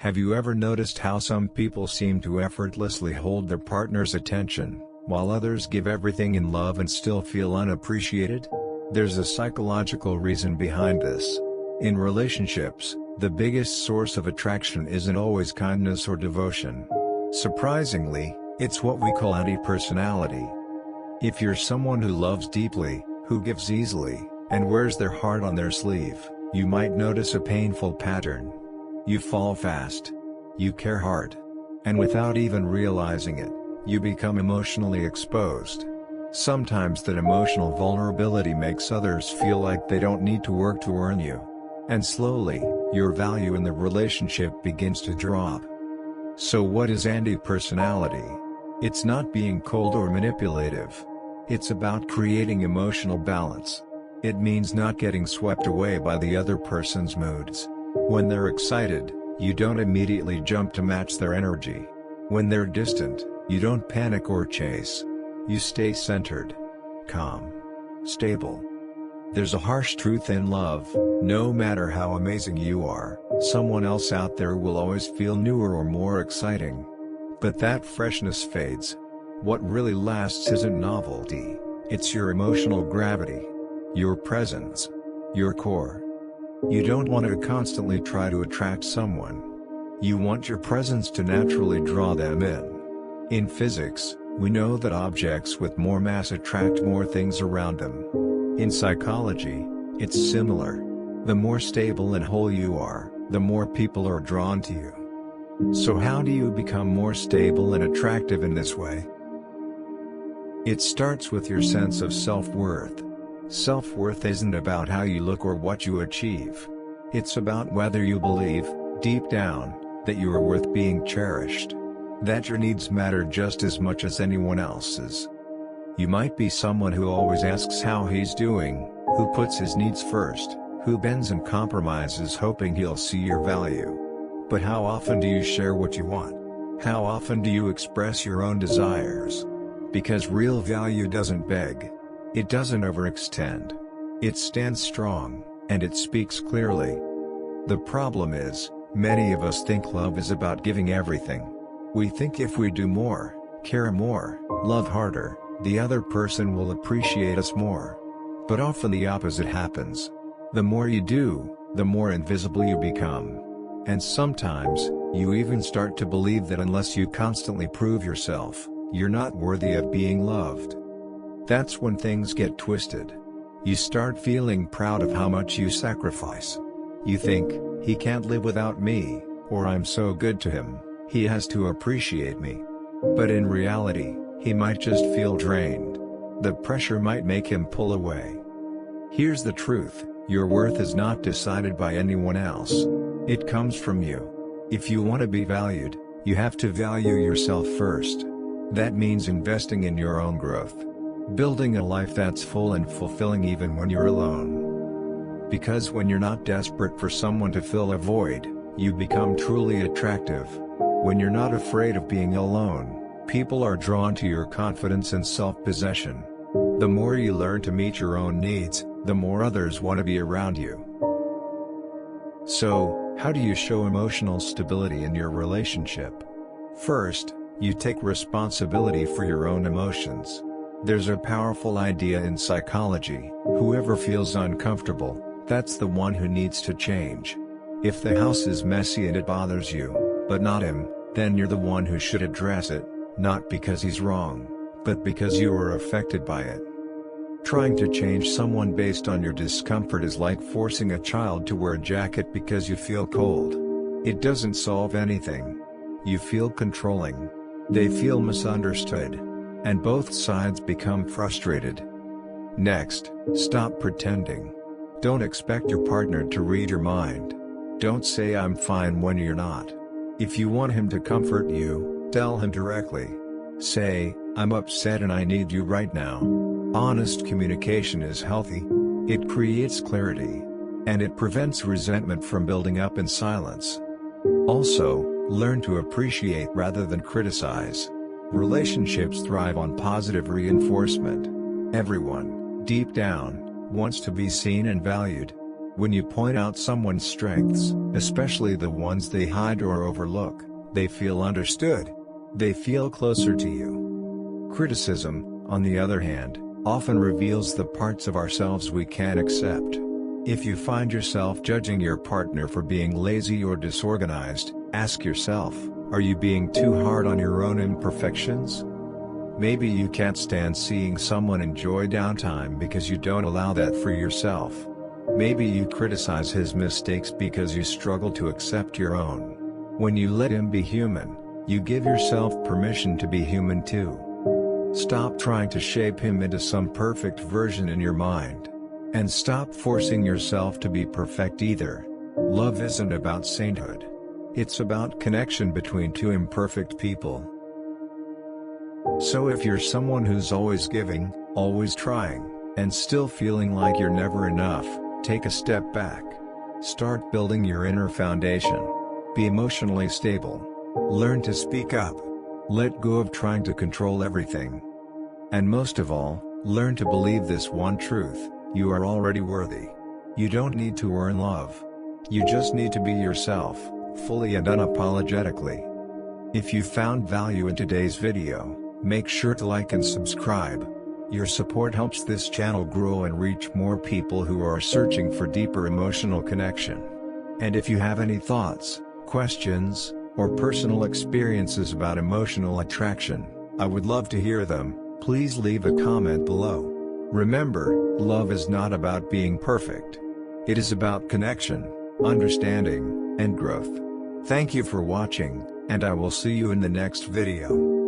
Have you ever noticed how some people seem to effortlessly hold their partner's attention, while others give everything in love and still feel unappreciated? There's a psychological reason behind this. In relationships, the biggest source of attraction isn't always kindness or devotion. Surprisingly, it's what we call antipersonality. If you're someone who loves deeply, who gives easily, and wears their heart on their sleeve, you might notice a painful pattern. You fall fast. You care hard. And without even realizing it, you become emotionally exposed. Sometimes that emotional vulnerability makes others feel like they don't need to work to earn you. And slowly, your value in the relationship begins to drop. So what is anti-personality? It's not being cold or manipulative. It's about creating emotional balance. It means not getting swept away by the other person's moods. When they're excited, you don't immediately jump to match their energy. When they're distant, you don't panic or chase. You stay centered, calm, stable. There's a harsh truth in love: no matter how amazing you are, someone else out there will always feel newer or more exciting. But that freshness fades. What really lasts isn't novelty, it's your emotional gravity. Your presence. Your core. You don't want to constantly try to attract someone. You want your presence to naturally draw them in. In physics, we know that objects with more mass attract more things around them. In psychology, it's similar. The more stable and whole you are, the more people are drawn to you. So how do you become more stable and attractive in this way? It starts with your sense of self-worth. Self-worth isn't about how you look or what you achieve. It's about whether you believe, deep down, that you are worth being cherished. That your needs matter just as much as anyone else's. You might be someone who always asks how he's doing, who puts his needs first, who bends and compromises hoping he'll see your value. But how often do you share what you want? How often do you express your own desires? Because real value doesn't beg. It doesn't overextend. It stands strong, and it speaks clearly. The problem is, many of us think love is about giving everything. We think if we do more, care more, love harder, the other person will appreciate us more. But often the opposite happens. The more you do, the more invisible you become. And sometimes, you even start to believe that unless you constantly prove yourself, you're not worthy of being loved. That's when things get twisted. You start feeling proud of how much you sacrifice. You think, he can't live without me, or I'm so good to him, he has to appreciate me. But in reality, he might just feel drained. The pressure might make him pull away. Here's the truth: your worth is not decided by anyone else. It comes from you. If you want to be valued, you have to value yourself first. That means investing in your own growth. Building a life that's full and fulfilling even when you're alone. Because when you're not desperate for someone to fill a void, you become truly attractive. When you're not afraid of being alone, people are drawn to your confidence and self-possession. The more you learn to meet your own needs, the more others want to be around you. So, how do you show emotional stability in your relationship? First, you take responsibility for your own emotions. There's a powerful idea in psychology: whoever feels uncomfortable, that's the one who needs to change. If the house is messy and it bothers you, but not him, then you're the one who should address it, not because he's wrong, but because you are affected by it. Trying to change someone based on your discomfort is like forcing a child to wear a jacket because you feel cold. It doesn't solve anything. You feel controlling. They feel misunderstood. And both sides become frustrated. Next, stop pretending. Don't expect your partner to read your mind. Don't say "I'm fine" when you're not. If you want him to comfort you, tell him directly. Say, "I'm upset and I need you right now." Honest communication is healthy. It creates clarity. And it prevents resentment from building up in silence. Also, learn to appreciate rather than criticize. Relationships thrive on positive reinforcement. Everyone, deep down, wants to be seen and valued. When you point out someone's strengths, especially the ones they hide or overlook, they feel understood. They feel closer to you. Criticism, on the other hand, often reveals the parts of ourselves we can't accept. If you find yourself judging your partner for being lazy or disorganized, ask yourself, are you being too hard on your own imperfections? Maybe you can't stand seeing someone enjoy downtime because you don't allow that for yourself. Maybe you criticize his mistakes because you struggle to accept your own. When you let him be human, you give yourself permission to be human too. Stop trying to shape him into some perfect version in your mind. And stop forcing yourself to be perfect either. Love isn't about sainthood. It's about connection between two imperfect people. So if you're someone who's always giving, always trying, and still feeling like you're never enough, take a step back. Start building your inner foundation. Be emotionally stable. Learn to speak up. Let go of trying to control everything. And most of all, learn to believe this one truth: you are already worthy. You don't need to earn love. You just need to be yourself, fully and unapologetically. If you found value in today's video, make sure to like and subscribe. Your support helps this channel grow and reach more people who are searching for deeper emotional connection. And if you have any thoughts, questions, or personal experiences about emotional attraction, I would love to hear them. Please leave a comment below. Remember, love is not about being perfect. It is about connection, understanding, and growth. Thank you for watching, and I will see you in the next video.